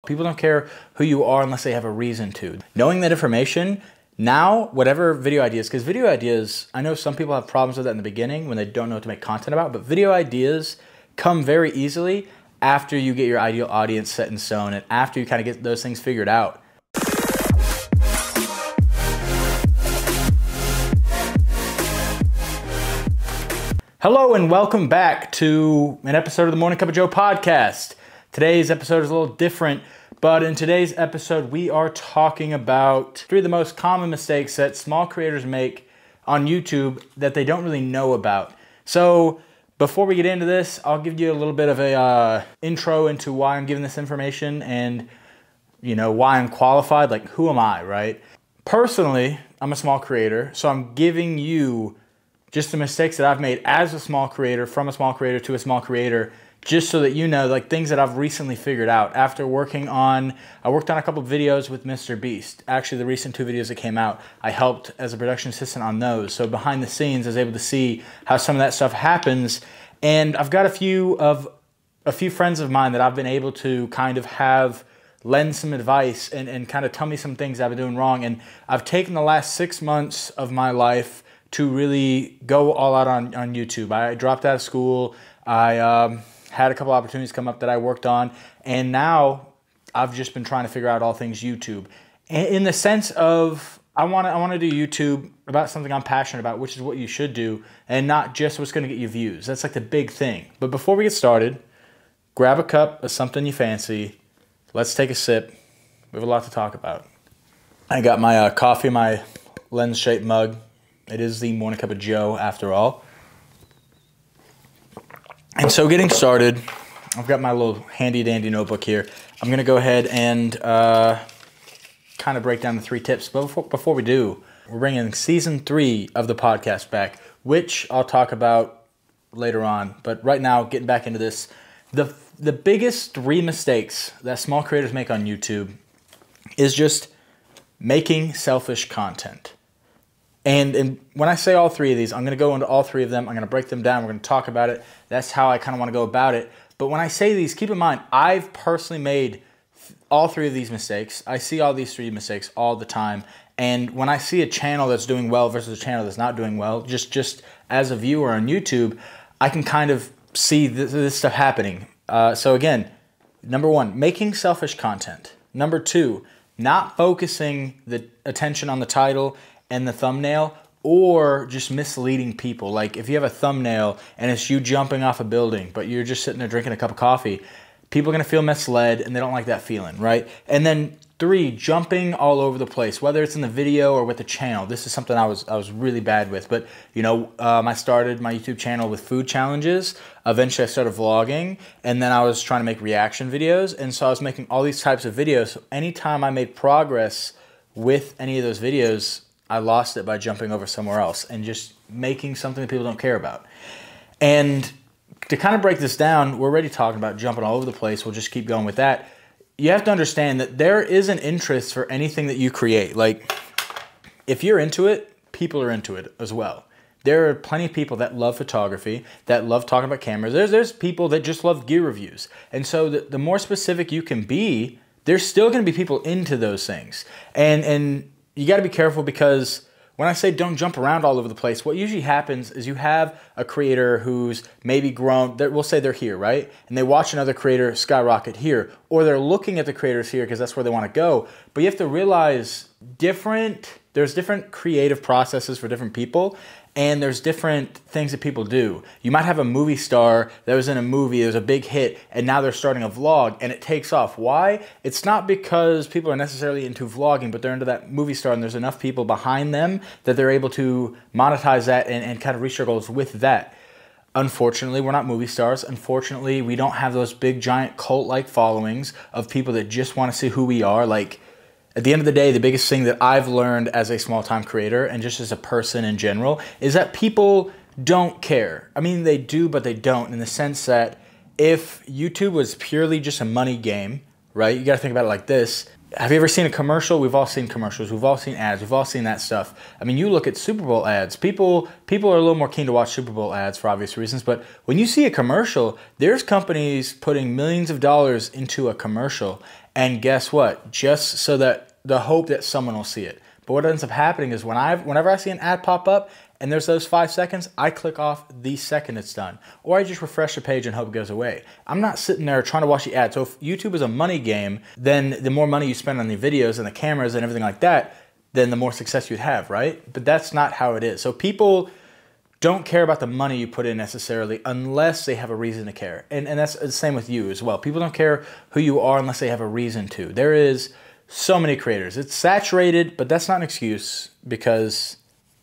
People don't care who you are unless they have a reason to. Knowing that information, now, whatever video ideas, because video ideas, I know some people have problems with that in the beginning when they don't know what to make content about, but video ideas come very easily after you get your ideal audience set in stone and after you kind of get those things figured out. Hello and welcome back to an episode of the Morning Cup of Joe podcast. Today's episode is a little different, but in today's episode we are talking about 3 of the most common mistakes that small creators make on YouTube that they don't really know about. So before we get into this, I'll give you a little bit of a intro into why I'm giving this information and why I'm qualified, like who am I, right? Personally, I'm a small creator, so I'm giving you just the mistakes that I've made as a small creator, from a small creator to a small creator, just so that you know, like things that I've recently figured out after working on, I worked on a couple of videos with Mr. Beast. Actually, the recent 2 videos that came out, I helped as a production assistant on those. So behind the scenes, I was able to see how some of that stuff happens. And I've got a few friends of mine that I've been able to kind of have lend some advice and kind of tell me some things I've been doing wrong. And I've taken the last 6 months of my life to really go all out on YouTube. I dropped out of school. I had a couple opportunities come up that I worked on, and now I've just been trying to figure out all things YouTube. In the sense of, I want to do YouTube about something I'm passionate about, which is what you should do, and not just what's going to get you views. That's like the big thing. But before we get started, grab a cup of something you fancy. Let's take a sip. We have a lot to talk about. I got my coffee, my lens-shaped mug. It is the Morning Cup of Joe, after all. And so getting started, I've got my little handy-dandy notebook here. I'm going to go ahead and kind of break down the 3 tips. But before we do, we're bringing Season 3 of the podcast back, which I'll talk about later on. But right now, getting back into this, the biggest 3 mistakes that small creators make on YouTube is just making selfish content. And when I say all 3 of these, I'm going to go into all 3 of them. I'm going to break them down. We're going to talk about it. That's how I kind of want to go about it. But when I say these, keep in mind, I've personally made all 3 of these mistakes. I see all these 3 mistakes all the time. And when I see a channel that's doing well versus a channel that's not doing well, just as a viewer on YouTube, I can kind of see this stuff happening. So again, number 1, making selfish content. Number 2, not focusing the attention on the title and the thumbnail, or just misleading people. Like if you have a thumbnail and it's you jumping off a building, but you're just sitting there drinking a cup of coffee, people are gonna feel misled and they don't like that feeling, right? And then 3, jumping all over the place, whether it's in the video or with the channel. This is something I was really bad with, but I started my YouTube channel with food challenges. Eventually I started vlogging, and then I was trying to make reaction videos, and so I was making all these types of videos. So anytime I made progress with any of those videos, I lost it by jumping over somewhere else and just making something that people don't care about. And to kind of break this down, we're already talking about jumping all over the place. We'll just keep going with that. You have to understand that there is an interest for anything that you create. Like, if you're into it, people are into it as well. There are plenty of people that love photography, that love talking about cameras. There's people that just love gear reviews. And so the more specific you can be, there's still going to be people into those things. And you got to be careful, because when I say don't jump around all over the place, what usually happens is you have a creator who's maybe grown, we'll say they're here, right? And they watch another creator skyrocket here, or they're looking at the creators here because that's where they want to go. But you have to realize there's different creative processes for different people, and there's different things that people do. You might have a movie star that was in a movie, it was a big hit, and now they're starting a vlog and it takes off. Why? It's not because people are necessarily into vlogging, but they're into that movie star and there's enough people behind them that they're able to monetize that and kind of reach their goals with that. Unfortunately, we're not movie stars. Unfortunately, we don't have those big giant cult-like followings of people that just want to see who we are. Like, at the end of the day, the biggest thing that I've learned as a small-time creator and just as a person in general is that people don't care. I mean, they do, but they don't, in the sense that if YouTube was purely just a money game, right? You got to think about it like this. Have you ever seen a commercial? We've all seen commercials. We've all seen ads. We've all seen that stuff. I mean, you look at Super Bowl ads. People are a little more keen to watch Super Bowl ads for obvious reasons. But when you see a commercial, there's companies putting millions of dollars into a commercial. And guess what? Just so that the hope that someone will see it. But what ends up happening is whenever I see an ad pop up and there's those 5 seconds, I click off the second it's done. Or I just refresh the page and hope it goes away. I'm not sitting there trying to watch the ad. So if YouTube is a money game, then the more money you spend on the videos and the cameras and everything like that, then the more success you'd have, right? But that's not how it is. So people don't care about the money you put in necessarily unless they have a reason to care. And that's the same with you as well. People don't care who you are unless they have a reason to. There is so many creators. It's saturated, but that's not an excuse because,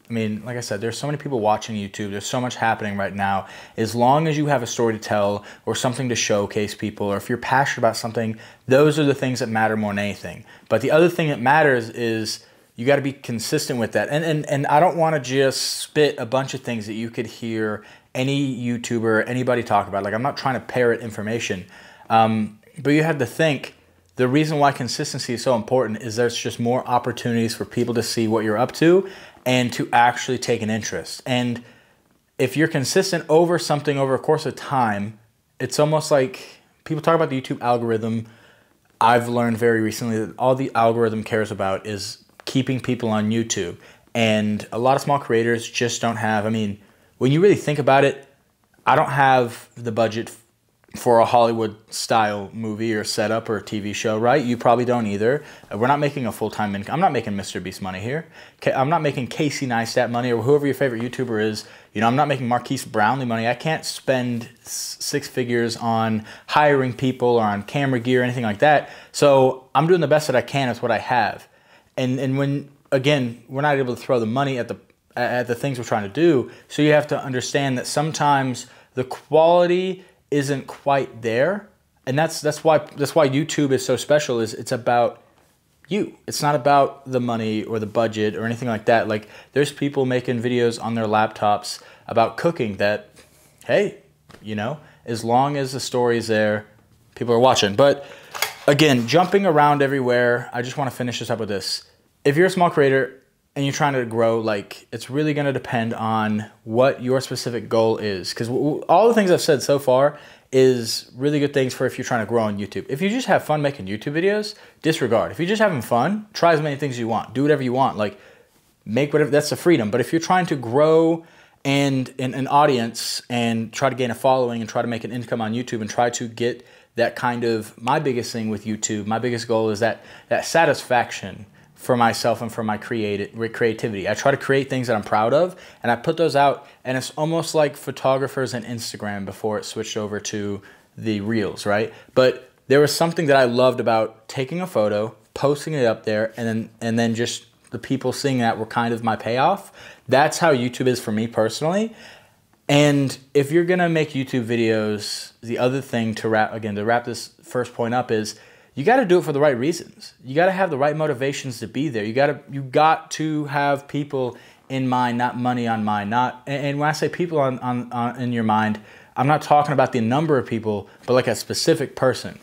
I mean, like I said, there's so many people watching YouTube. There's so much happening right now. As long as you have a story to tell or something to showcase people, or if you're passionate about something, those are the things that matter more than anything. But the other thing that matters is you got to be consistent with that. And I don't want to just spit a bunch of things that you could hear any YouTuber, anybody talk about. Like, I'm not trying to parrot information. But you have to think, the reason why consistency is so important is there's just more opportunities for people to see what you're up to and to actually take an interest. And if you're consistent over something over a course of time, it's almost like people talk about the YouTube algorithm. I've learned very recently that all the algorithm cares about is keeping people on YouTube. And a lot of small creators just don't have, I mean, when you really think about it, I don't have the budget for a Hollywood style movie or setup or a TV show, right? You probably don't either. We're not making a full-time income. I'm not making Mr. Beast money here. I'm not making Casey Neistat money or whoever your favorite YouTuber is. You know, I'm not making Marquise Brownlee money. I can't spend 6 figures on hiring people or on camera gear or anything like that. So I'm doing the best that I can with what I have. And when, again, we're not able to throw the money at the things we're trying to do, so you have to understand that sometimes the quality isn't quite there, and that's why YouTube is so special. Is it's about you. It's not about the money or the budget or anything like that. Like, there's people making videos on their laptops about cooking that, hey, you know, as long as the story's there, people are watching. But again, jumping around everywhere, I just want to finish this up with this. If you're a small creator and you're trying to grow, like, it's really going to depend on what your specific goal is. Because all the things I've said so far is really good things for if you're trying to grow on YouTube. If you just have fun making YouTube videos, disregard. If you're just having fun, try as many things as you want. Do whatever you want. Like, make whatever, that's the freedom. But if you're trying to grow and an audience and try to gain a following and try to make an income on YouTube and try to get that kind of, my biggest thing with YouTube, my biggest goal is that satisfaction for myself and for my creativity. I try to create things that I'm proud of, and I put those out, and it's almost like photographers and Instagram before it switched over to the Reels, right? But there was something that I loved about taking a photo, posting it up there, and then just the people seeing that were kind of my payoff. That's how YouTube is for me personally. And if you're gonna make YouTube videos, the other thing to wrap this first point up is, you got to do it for the right reasons. You got to have the right motivations to be there. You got to have people in mind, not money on mind. And when I say people in your mind, I'm not talking about the number of people, but like a specific person.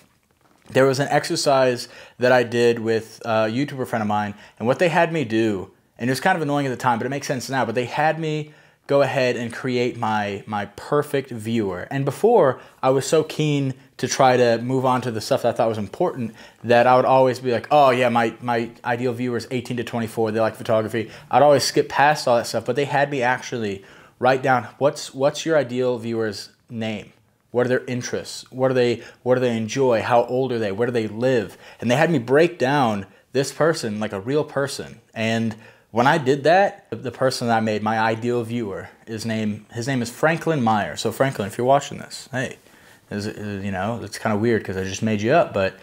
There was an exercise that I did with a YouTuber friend of mine, and what they had me do, and it was kind of annoying at the time, but it makes sense now, but they had me go ahead and create my perfect viewer. And before, I was so keen to try to move on to the stuff that I thought was important that I would always be like, oh yeah, my ideal viewer is 18 to 24, they like photography. I'd always skip past all that stuff, but they had me actually write down, what's your ideal viewer's name? What are their interests? What do they enjoy? How old are they? Where do they live? And they had me break down this person like a real person. And when I did that, the person that I made, my ideal viewer, his name is Franklin Meyer. So Franklin, if you're watching this, hey, you know, it's kind of weird because I just made you up, but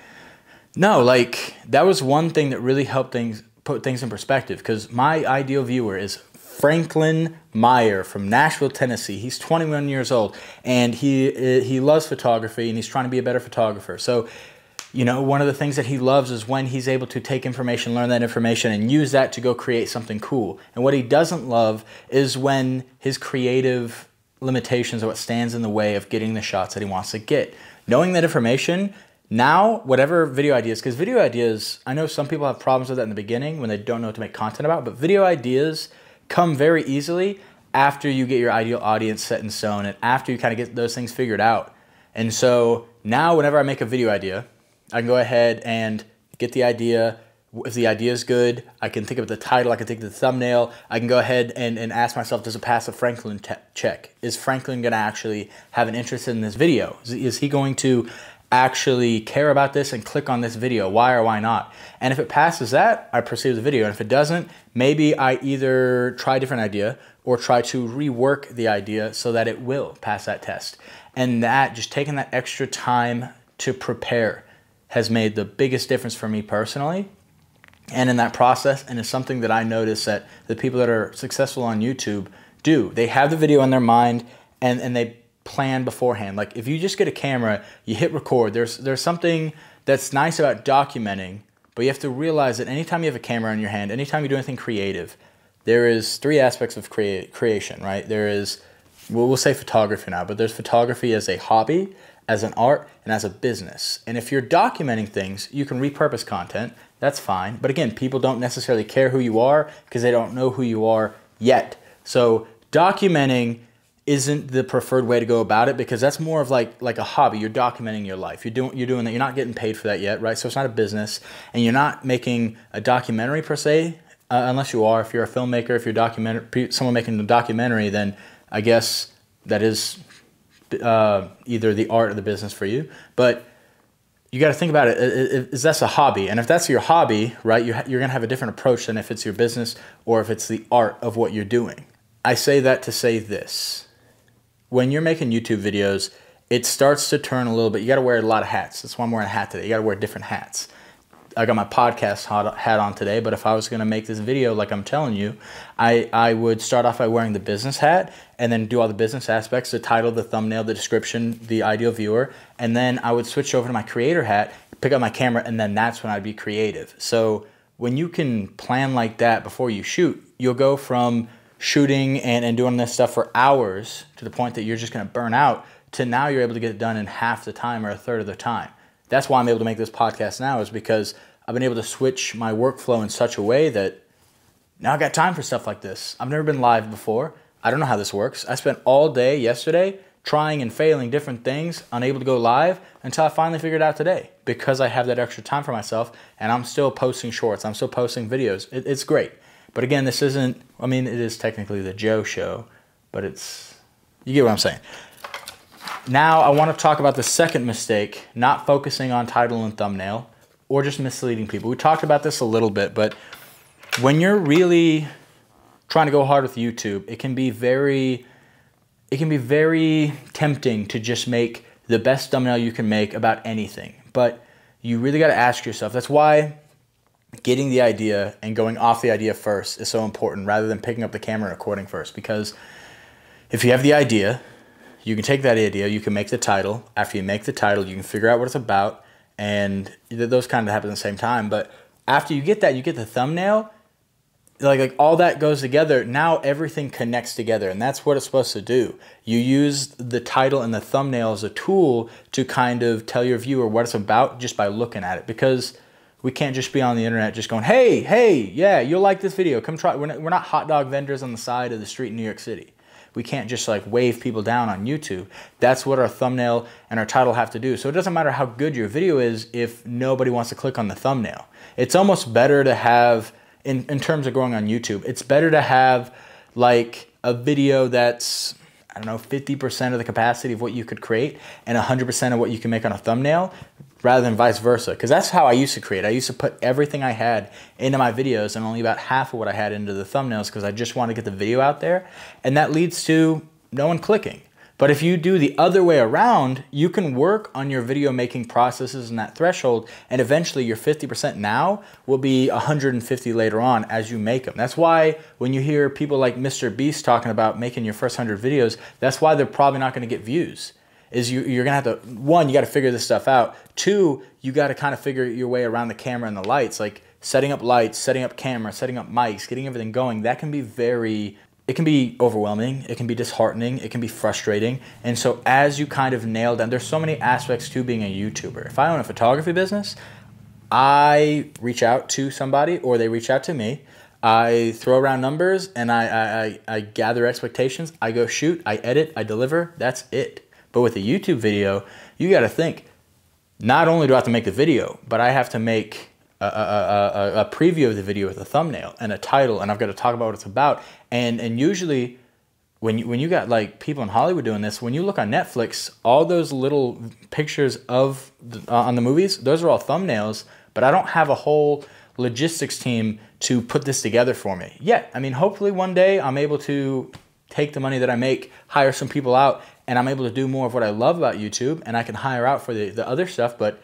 no, like, that was one thing that really helped put things in perspective, because my ideal viewer is Franklin Meyer from Nashville, Tennessee. He's 21 years old, and he loves photography, and he's trying to be a better photographer. So, you know, one of the things that he loves is when he's able to take information, learn that information, and use that to go create something cool. And what he doesn't love is when his creative limitations are what stands in the way of getting the shots that he wants to get. Knowing that information, now, whatever video ideas, because video ideas, I know some people have problems with that in the beginning when they don't know what to make content about, but video ideas come very easily after you get your ideal audience set in stone and after you kind of get those things figured out. And so now whenever I make a video idea, I can go ahead and get the idea. If the idea is good, I can think of the title, I can think of the thumbnail. I can go ahead and ask myself, does it pass a Franklin check? Is Franklin going to actually have an interest in this video? Is he going to actually care about this and click on this video? Why or why not? And if it passes that, I proceed with the video. And if it doesn't, maybe I either try a different idea or try to rework the idea so that it will pass that test. And that, just taking that extra time to prepare has made the biggest difference for me personally. And in that process, and it's something that I notice that the people that are successful on YouTube do. They have the video in their mind and they plan beforehand. Like if you just get a camera, you hit record, there's something that's nice about documenting, but you have to realize that anytime you have a camera in your hand, anytime you do anything creative, there is three aspects of creation, right? There is, we'll say photography now, but there's photography as a hobby, as an art, and as a business. And if you're documenting things, you can repurpose content. That's fine. But again, people don't necessarily care who you are because they don't know who you are yet. So documenting isn't the preferred way to go about it because that's more of like a hobby. You're documenting your life. You're doing that. You're not getting paid for that yet, right? So it's not a business, and you're not making a documentary per se, unless you are. If you're a filmmaker, if you're someone making a documentary, then I guess that is either the art or the business for you. But you got to think about it. Is that's a hobby? And if that's your hobby, right, you're going to have a different approach than if it's your business or if it's the art of what you're doing. I say that to say this. When you're making YouTube videos, it starts to turn a little bit. You got to wear a lot of hats. That's why I'm wearing a hat today. You got to wear different hats. I got my podcast hat on today, but if I was going to make this video like I'm telling you, I would start off by wearing the business hat and then do all the business aspects, the title, the thumbnail, the description, the ideal viewer, and then I would switch over to my creator hat, pick up my camera, and then that's when I'd be creative. So when you can plan like that before you shoot, you'll go from shooting and doing this stuff for hours to the point that you're just going to burn out to now you're able to get it done in half the time or a third of the time. That's why I'm able to make this podcast now, is because I've been able to switch my workflow in such a way that now I got time for stuff like this. I've never been live before. I don't know how this works. I spent all day yesterday trying and failing different things, unable to go live until I finally figured it out today because I have that extra time for myself and I'm still posting shorts. I'm still posting videos. It's great. But again, this isn't, I mean, it is technically the Joe show, but it's, you get what I'm saying. Now I want to talk about the second mistake, not focusing on title and thumbnail or just misleading people. We talked about this a little bit, but when you're really trying to go hard with YouTube, it can be very tempting to just make the best thumbnail you can make about anything. But you really got to ask yourself. That's why getting the idea and going off the idea first is so important rather than picking up the camera and recording first. Because if you have the idea, you can take that idea, you can make the title. After you make the title, you can figure out what it's about, and those kind of happen at the same time. But after you get that, you get the thumbnail, like all that goes together. Now everything connects together, and that's what it's supposed to do. You use the title and the thumbnail as a tool to kind of tell your viewer what it's about just by looking at it, because we can't just be on the internet just going, hey, yeah, you'll like this video, come try. We're not hot dog vendors on the side of the street in New York City. We can't just like wave people down on YouTube. That's what our thumbnail and our title have to do. So it doesn't matter how good your video is if nobody wants to click on the thumbnail. It's almost better to have, in terms of growing on YouTube, it's better to have like a video that's, I don't know, 50% of the capacity of what you could create and 100% of what you can make on a thumbnail, rather than vice versa. Because that's how I used to create. I used to put everything I had into my videos and only about half of what I had into the thumbnails because I just want to get the video out there. And that leads to no one clicking. But if you do the other way around, you can work on your video making processes and that threshold, and eventually your 50% now will be 150 later on as you make them. That's why when you hear people like Mr. Beast talking about making your first 100 videos, that's why they're probably not going to get views. Is you're going to have to, one, you got to figure this stuff out. Two, you got to kind of figure your way around the camera and the lights, like setting up lights, setting up camera, setting up mics, getting everything going. That can be it can be overwhelming. It can be disheartening. It can be frustrating. And so as you kind of nail down, there's so many aspects to being a YouTuber. If I own a photography business, I reach out to somebody or they reach out to me. I throw around numbers and I gather expectations. I go shoot, I edit, I deliver. That's it. But with a YouTube video, you got to think, not only do I have to make the video, but I have to make a preview of the video with a thumbnail and a title, and I've got to talk about what it's about. And usually when you got like people in Hollywood doing this, when you look on Netflix, all those little pictures of on the movies, those are all thumbnails, but I don't have a whole logistics team to put this together for me yet. I mean, hopefully one day I'm able to take the money that I make, hire some people out, and I'm able to do more of what I love about YouTube, and I can hire out for the other stuff. But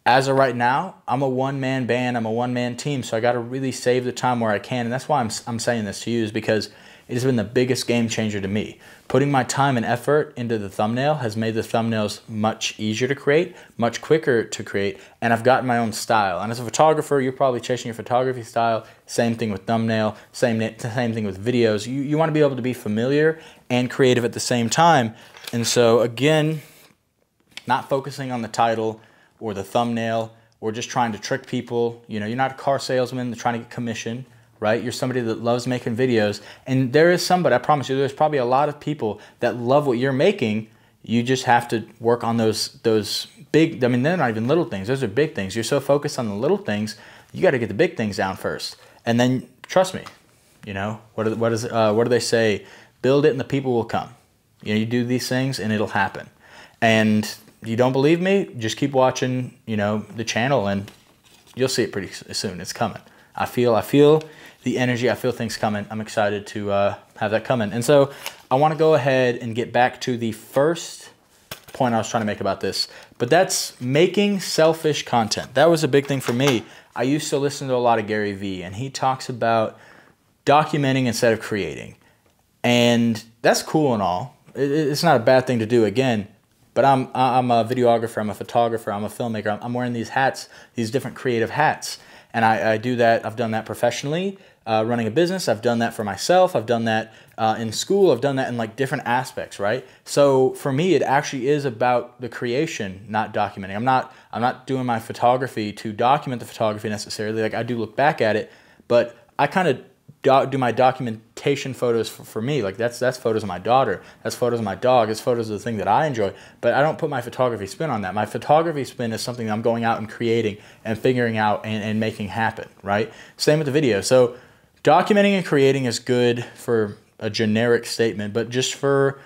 as of right now, I'm a one-man band, I'm a one-man team, so I got to really save the time where I can, and that's why I'm saying this to you, is because it has been the biggest game changer to me. Putting my time and effort into the thumbnail has made the thumbnails much easier to create, much quicker to create, and I've gotten my own style. And as a photographer, you're probably chasing your photography style. Same thing with thumbnail, same thing with videos. You want to be able to be familiar and creative at the same time. And so again, not focusing on the title or the thumbnail or just trying to trick people. You know, you're not a car salesman trying to get commission, right? You're somebody that loves making videos. And there is somebody, I promise you, there's probably a lot of people that love what you're making. You just have to work on those big, I mean, they're not even little things. Those are big things. You're so focused on the little things, you got to get the big things down first. And then, trust me, you know, what do they say? Build it and the people will come. You know, you do these things and it'll happen. And you don't believe me? Just keep watching, you know, the channel and you'll see it pretty soon. It's coming. I feel the energy. I feel things coming. I'm excited to have that coming. And so I want to go ahead and get back to the first point I was trying to make about this, but that's making selfish content. That was a big thing for me. I used to listen to a lot of Gary Vee, and he talks about documenting instead of creating. And that's cool and all. It's not a bad thing to do, again, but I'm a videographer, I'm a photographer, I'm a filmmaker. I'm wearing these hats, these different creative hats. And I do that. I've done that professionally, running a business. I've done that for myself. I've done that in school. I've done that in like different aspects, right? So for me, it actually is about the creation, not documenting. I'm not doing my photography to document the photography necessarily. Like, I do look back at it, but I kind of do my documentation photos for me. Like, that's photos of my daughter, that's photos of my dog, it's photos of the thing that I enjoy, but I don't put my photography spin on that. My photography spin is something that I'm going out and creating and figuring out and making happen, right? Same with the video. So documenting and creating is good for a generic statement, but just for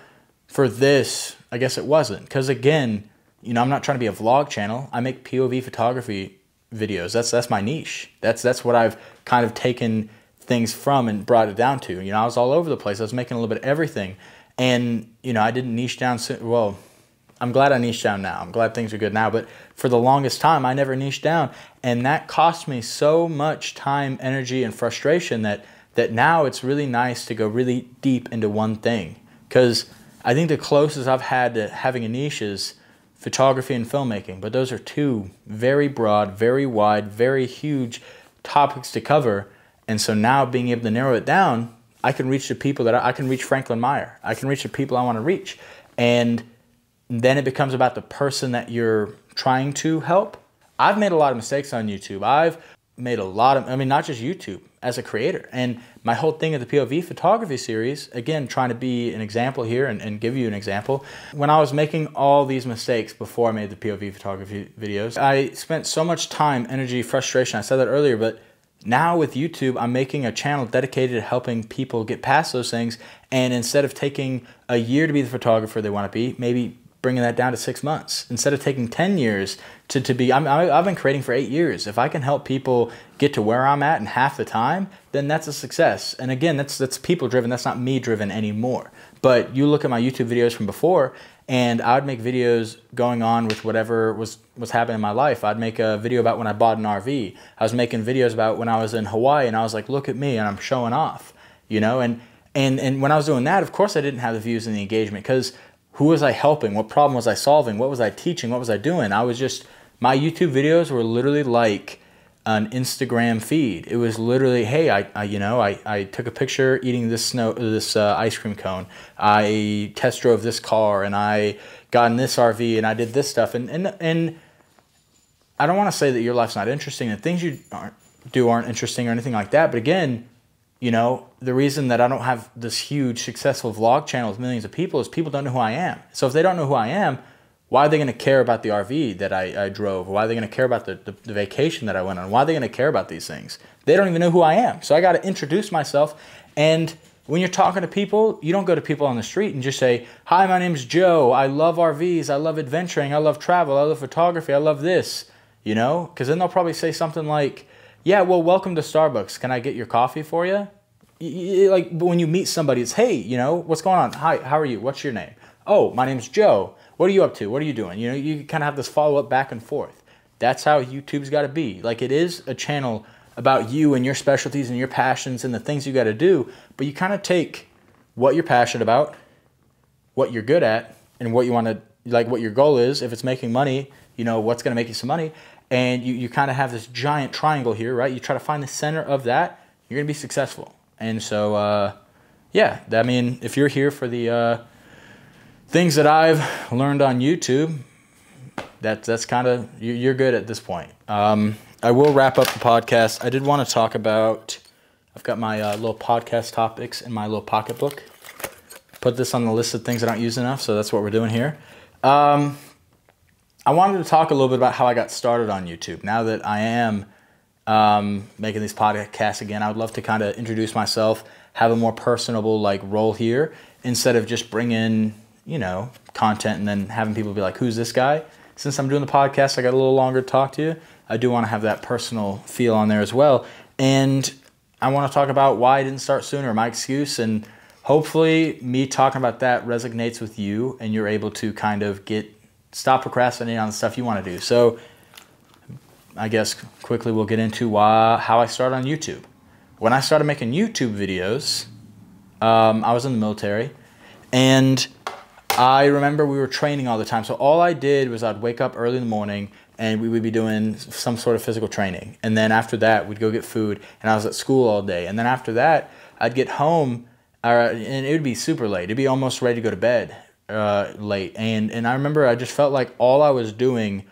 this, I guess it wasn't. Because again, you know, I'm not trying to be a vlog channel. I make POV photography videos. That's my niche. That's what I've kind of taken things from and brought it down to. You know, I was all over the place. I was making a little bit of everything. And, you know, I didn't niche down. Well, I'm glad I niched down now. I'm glad things are good now. But for the longest time, I never niched down. And that cost me so much time, energy, and frustration that now it's really nice to go really deep into one thing. Because I think the closest I've had to having a niche is photography and filmmaking. But those are two very broad, very wide, very huge topics to cover. And so now being able to narrow it down, I can reach the people that I can reach Franklin Meyer. I can reach the people I want to reach. And then it becomes about the person that you're trying to help. I've made a lot of mistakes on YouTube. I've made a lot of, I mean, not just YouTube, as a creator. And my whole thing of the POV photography series, again, trying to be an example here and give you an example. When I was making all these mistakes before I made the POV photography videos, I spent so much time, energy, frustration. I said that earlier, but now with YouTube, I'm making a channel dedicated to helping people get past those things. And instead of taking a year to be the photographer they want to be, maybe bringing that down to 6 months. Instead of taking 10 years to be, I've been creating for 8 years. If I can help people get to where I'm at in half the time, then that's a success. And again, that's people driven. That's not me driven anymore. But you look at my YouTube videos from before, and I would make videos going on with whatever was happening in my life. I'd make a video about when I bought an RV. I was making videos about when I was in Hawaii, and I was like, look at me, and I'm showing off, you know? And when I was doing that, of course I didn't have the views and the engagement, because who was I helping? What problem was I solving? What was I teaching? What was I doing? My YouTube videos were literally like an Instagram feed. It was literally, hey, I took a picture eating this ice cream cone. I test drove this car, and I got in this RV, and I did this stuff. And I don't want to say that your life's not interesting, and things you aren't interesting or anything like that. But again, you know, the reason that I don't have this huge successful vlog channel with millions of people is people don't know who I am. So if they don't know who I am, Why are they going to care about the RV that I drove? Why are they going to care about the vacation that I went on? Why are they going to care about these things? They don't even know who I am. So I got to introduce myself. And when you're talking to people, you don't go to people on the street and just say, hi, my name's Joe. I love RVs. I love adventuring. I love travel. I love photography. I love this, you know? Because then they'll probably say something like, yeah, well, welcome to Starbucks. Can I get your coffee for you? Like when you meet somebody, it's, hey, you know, what's going on? Hi, how are you? What's your name? Oh, my name's Joe. What are you up to? What are you doing? You know, you kind of have this follow-up back and forth. That's how YouTube's got to be. Like, it is a channel about you and your specialties and your passions and the things you got to do, but you kind of take what you're passionate about, what you're good at, and what you want to, like what your goal is. If it's making money, you know, what's going to make you some money, and you kind of have this giant triangle here, right? You try to find the center of that, you're going to be successful. And so, yeah, I mean, if you're here for the things that I've learned on YouTube, that's kind of, you're good at this point. I will wrap up the podcast. I did want to talk about, I've got my little podcast topics in my little pocketbook. Put this on the list of things I don't use enough, so that's what we're doing here. I wanted to talk a little bit about how I got started on YouTube. Now that I am making these podcasts again, I would love to kind of introduce myself, have a more personable like role here, instead of just bringing, you know, content and then having people be like, who's this guy? Since I'm doing the podcast, I got a little longer to talk to you. I do want to have that personal feel on there as well. And I want to talk about why I didn't start sooner, my excuse, and hopefully me talking about that resonates with you and you're able to kind of stop procrastinating on the stuff you want to do. So I guess quickly we'll get into how I started on YouTube. When I started making YouTube videos, I was in the military, and I remember we were training all the time. So all I did was I'd wake up early in the morning and we would be doing some sort of physical training. And then after that, we'd go get food, and I was at school all day. And then after that, I'd get home, and it would be super late. It'd be almost ready to go to bed late. And I remember I just felt like all I was doing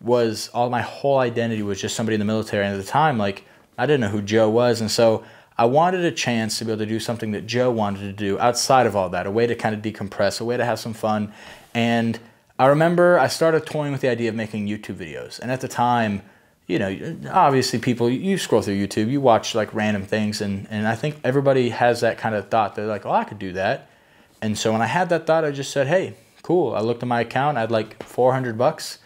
was, my whole identity was just somebody in the military. And at the time, like, I didn't know who Joe was. And so I wanted a chance to be able to do something that Joe wanted to do outside of all that, a way to kind of decompress, a way to have some fun. And I remember I started toying with the idea of making YouTube videos. And at the time, you know, obviously people, you scroll through YouTube, you watch like random things. And I think everybody has that kind of thought. They're like, oh, I could do that. And so when I had that thought, I just said, hey, cool. I looked at my account. I had like $400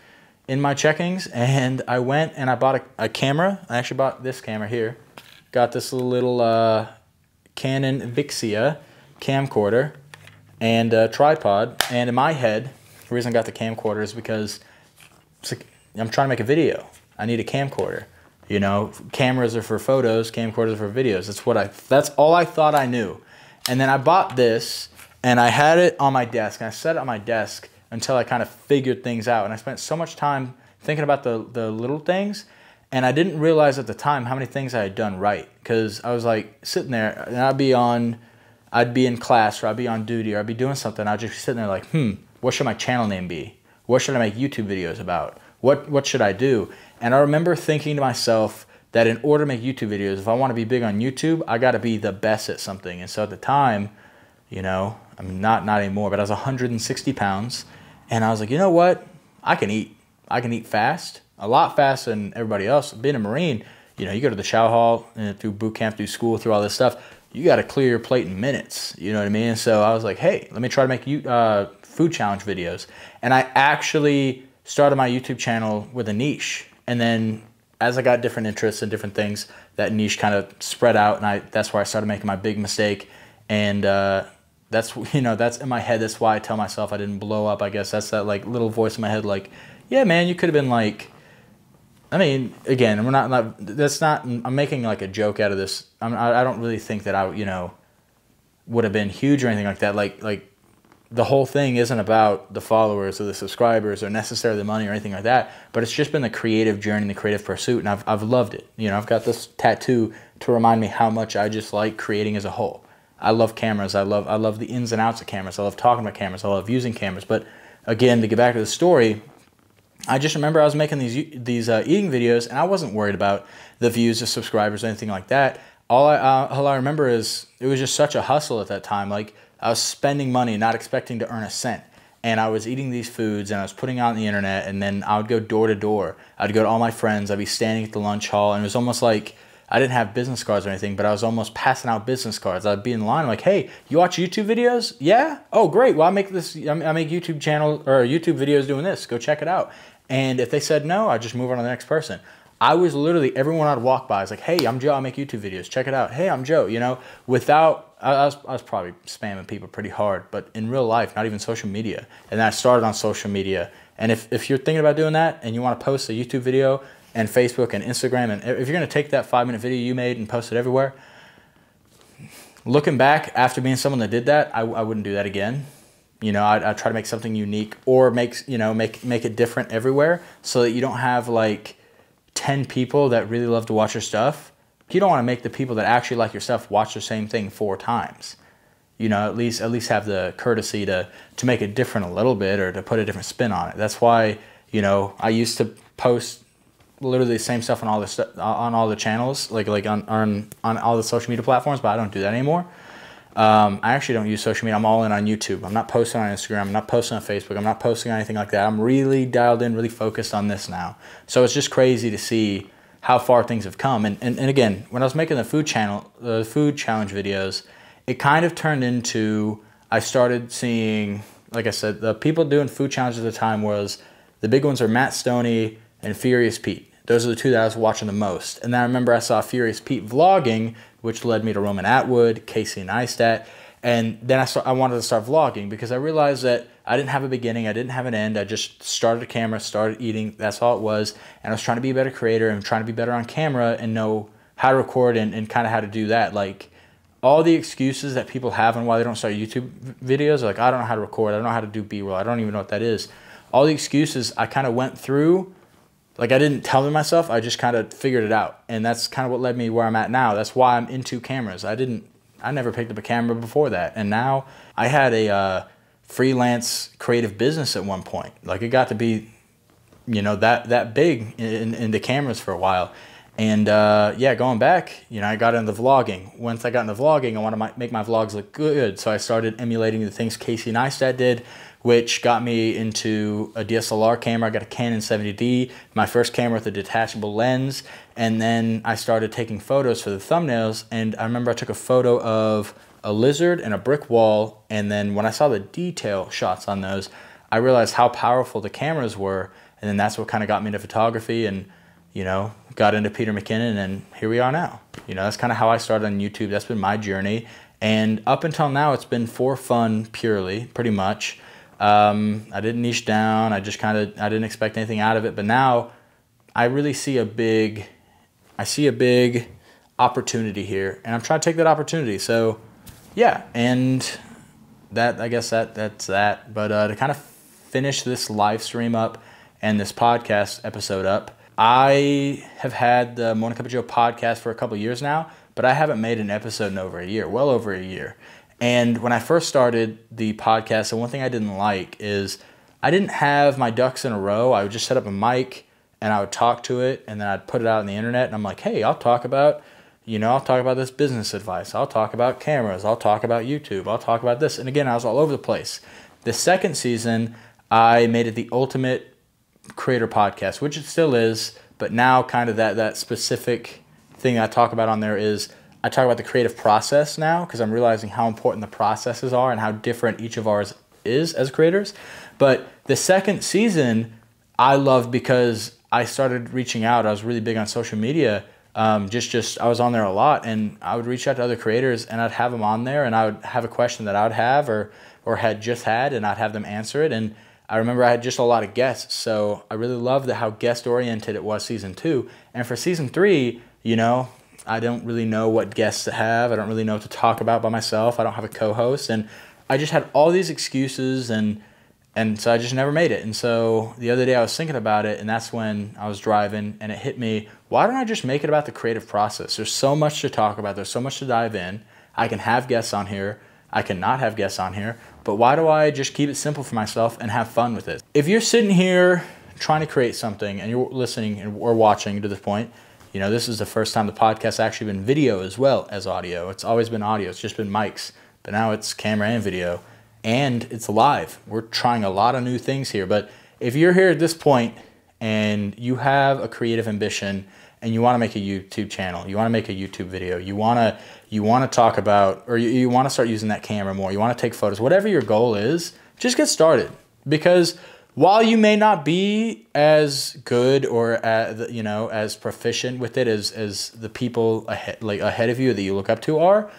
in my checkings. And I went and I bought a camera. I actually bought this camera here. Got this little Canon Vixia camcorder and a tripod. And in my head, the reason I got the camcorder is because I'm trying to make a video. I need a camcorder. You know, cameras are for photos, camcorders are for videos. That's all I thought I knew. And then I bought this, and I had it on my desk, and I set it on my desk until I kind of figured things out. And I spent so much time thinking about the little things, and I didn't realize at the time how many things I had done right. Because I was like sitting there, and I'd be in class, or I'd be on duty, or I'd be doing something. I'd just be sitting there like, what should my channel name be? What should I make YouTube videos about? What should I do? And I remember thinking to myself that in order to make YouTube videos, if I want to be big on YouTube, I got to be the best at something. And so at the time, you know, I mean, not anymore, but I was 160 pounds. And I was like, you know what? I can eat. I can eat fast, a lot faster than everybody else. Being a Marine, you know, you go to the chow hall and through boot camp, through school, through all this stuff, you got to clear your plate in minutes. You know what I mean? And so I was like, hey, let me try to make food challenge videos. And I actually started my YouTube channel with a niche. And then as I got different interests and different things, that niche kind of spread out. And that's where I started making my big mistake. And that's, you know, that's in my head. That's why I tell myself I didn't blow up. I guess that's that like little voice in my head like, yeah, man, you could have been like, I mean, again, I'm making like a joke out of this. I don't really think that I, you know, would have been huge or anything like that. Like the whole thing isn't about the followers or the subscribers or necessarily the money or anything like that, but it's just been the creative journey, the creative pursuit, and I've loved it. You know, I've got this tattoo to remind me how much I just like creating as a whole. I love cameras. I love the ins and outs of cameras. I love talking about cameras. I love using cameras. But again, to get back to the story, I just remember I was making these eating videos, and I wasn't worried about the views or subscribers or anything like that. All I remember is it was just such a hustle at that time. Like, I was spending money, not expecting to earn a cent. and I was eating these foods and I was putting it out on the internet, and then I would go door to door. I'd go to all my friends. I'd be standing at the lunch hall, and it was almost like I didn't have business cards or anything, but I was almost passing out business cards. I'd be in line like, hey, you watch YouTube videos? Yeah? Oh, great. Well, I make YouTube channel or YouTube videos doing this. Go check it out. And if they said no, I'd just move on to the next person. I was literally, everyone I'd walk by is like, hey, I'm Joe, I make YouTube videos. Check it out. Hey, I'm Joe, you know, without, I was probably spamming people pretty hard, but in real life, not even social media. And I started on social media. And if you're thinking about doing that and you want to post a YouTube video and Facebook and Instagram, and if you're going to take that 5-minute video you made and post it everywhere, looking back after being someone that did that, I wouldn't do that again. You know, I'd try to make something unique or make it different everywhere so that you don't have like 10 people that really love to watch your stuff. You don't want to make the people that actually like your stuff watch the same thing 4 times. You know, at least have the courtesy to make it different a little bit or to put a different spin on it. That's why, you know, I used to post literally the same stuff on all the channels, like on all the social media platforms, but I don't do that anymore. I actually don't use social media. I'm all in on YouTube. I'm not posting on Instagram. I'm not posting on Facebook. I'm not posting on anything like that. I'm really dialed in, really focused on this now. So it's just crazy to see how far things have come. And again, when I was making the food challenge videos, it kind of turned into, I started seeing, like I said, the people doing food challenges at the time was, the big ones are Matt Stoney and Furious Pete. Those are the 2 that I was watching the most. And then I remember I saw Furious Pete vlogging, which led me to Roman Atwood, Casey Neistat. And then I wanted to start vlogging because I realized that I didn't have a beginning, I didn't have an end. I just started a camera, started eating, that's all it was. And I was trying to be a better creator and trying to be better on camera and know how to record and kind of how to do that. Like, all the excuses that people have on why they don't start YouTube videos, like, I don't know how to record, I don't know how to do B-roll, I don't even know what that is. All the excuses I kind of went through. Like, I didn't tell them myself, I just kind of figured it out. And that's kind of what led me where I'm at now. That's why I'm into cameras. I never picked up a camera before that. And now I had a freelance creative business at one point. Like, it got to be, you know, that big in the cameras for a while. And yeah, going back, you know, I got into vlogging. Once I got into vlogging, I want to make my vlogs look good. So I started emulating the things Casey Neistat did, which got me into a DSLR camera. I got a Canon 70D, my first camera with a detachable lens. And then I started taking photos for the thumbnails. And I remember I took a photo of a lizard and a brick wall. And then when I saw the detail shots on those, I realized how powerful the cameras were. And then that's what kind of got me into photography and, you know, got into Peter McKinnon, and here we are now. You know, that's kind of how I started on YouTube. That's been my journey. And up until now, it's been for fun purely, pretty much. I didn't niche down. I didn't expect anything out of it. But now I really see a big opportunity here, and I'm trying to take that opportunity. So yeah, and that, I guess that's that. But to kind of finish this live stream up and this podcast episode up, I have had the Morning Cup of Joe podcast for a couple years now, but I haven't made an episode in over a year, well over a year. And when I first started the podcast, the one thing I didn't like is I didn't have my ducks in a row. I would just set up a mic and I would talk to it, and then I'd put it out on the internet, and I'm like, hey, I'll talk about this business advice. I'll talk about cameras. I'll talk about YouTube. I'll talk about this. And again, I was all over the place. The second season, I made it the ultimate creator podcast, which it still is, but now kind of that specific thing I talk about on there is I talk about the creative process now, because I'm realizing how important the processes are and how different each of ours is as creators. But the second season I loved because I started reaching out. I was really big on social media. I was on there a lot, and I would reach out to other creators, and I'd have them on there, and I would have a question that I would have or had just had, and I'd have them answer it. And I remember I had just a lot of guests, so I really loved how guest-oriented it was season 2. And for season 3, you know, I don't really know what guests to have. I don't really know what to talk about by myself. I don't have a co-host, and I just had all these excuses, and so I just never made it. And so the other day I was thinking about it, and that's when I was driving, and it hit me, why don't I just make it about the creative process? There's so much to talk about. There's so much to dive in. I can have guests on here. I cannot have guests on here. But why do I just keep it simple for myself and have fun with it? If you're sitting here trying to create something and you're listening or watching to this point, you know, this is the first time the podcast actually been video as well as audio. It's always been audio. It's just been mics. But now it's camera and video. and it's live. We're trying a lot of new things here. But if you're here at this point and you have a creative ambition and you want to make a YouTube channel, you want to make a YouTube video, you want to talk about, or you want to start using that camera more, you want to take photos, whatever your goal is, just get started. Because while you may not be as good or as proficient with it as the people ahead of you that you look up to are,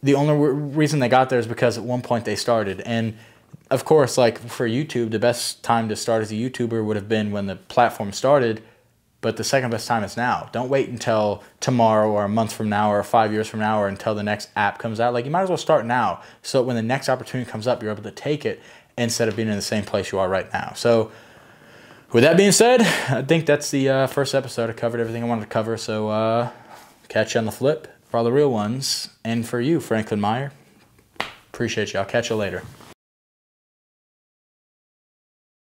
the only reason they got there is because at one point they started. And of course, like for YouTube, the best time to start as a YouTuber would have been when the platform started, but the second best time is now. Don't wait until tomorrow or a month from now or 5 years from now or until the next app comes out. Like, you might as well start now, so when the next opportunity comes up, you're able to take it instead of being in the same place you are right now. So with that being said, I think that's the first episode. I covered everything I wanted to cover, so catch you on the flip for all the real ones. And for you, Franklin Meyer, appreciate you. I'll catch you later.